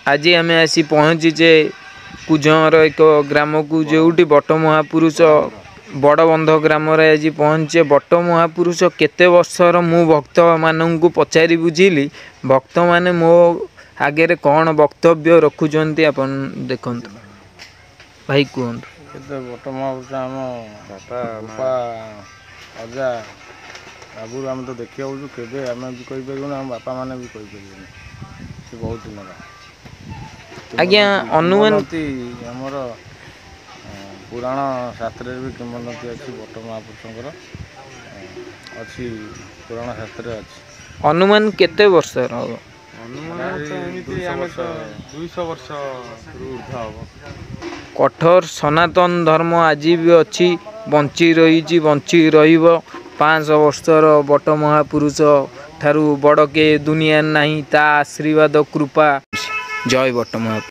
आज आम आसी पहुँचीचे कुजर एक ग्राम को जोटी बट महापुरुष बड़बंध ग्राम आज पहुँचे। बट महापुरुष केते वर्षर मु भक्त मानू पचारि बुझिली भक्त माने मो आगे कौन वक्तव्य रखुंट आप देखु भाई कहतु। बट महापुरुष आम बापा अजा आगुरी आम तो देखा के आम भी कहीपर आम बापा मैंने भी कहीपर बहुत दिन आज्ञा अनुमान आमर पुराण शास्त्र भी किंवदंती अच्छी बट महापुरुषर अच्छी पुराण शास्त्र अच्छी। अनुमान केते वर्ष हम अनुमान 200 वर्ष ऊर्ध्व हम। कठोर सनातन धर्म आज भी अच्छी बंची रही बंची रहिबो। 500 वर्षर बट महापुरुष ठारू बड़ के दुनिया नहीं ता आशीर्वाद कृपा। जय बट महापुरुष।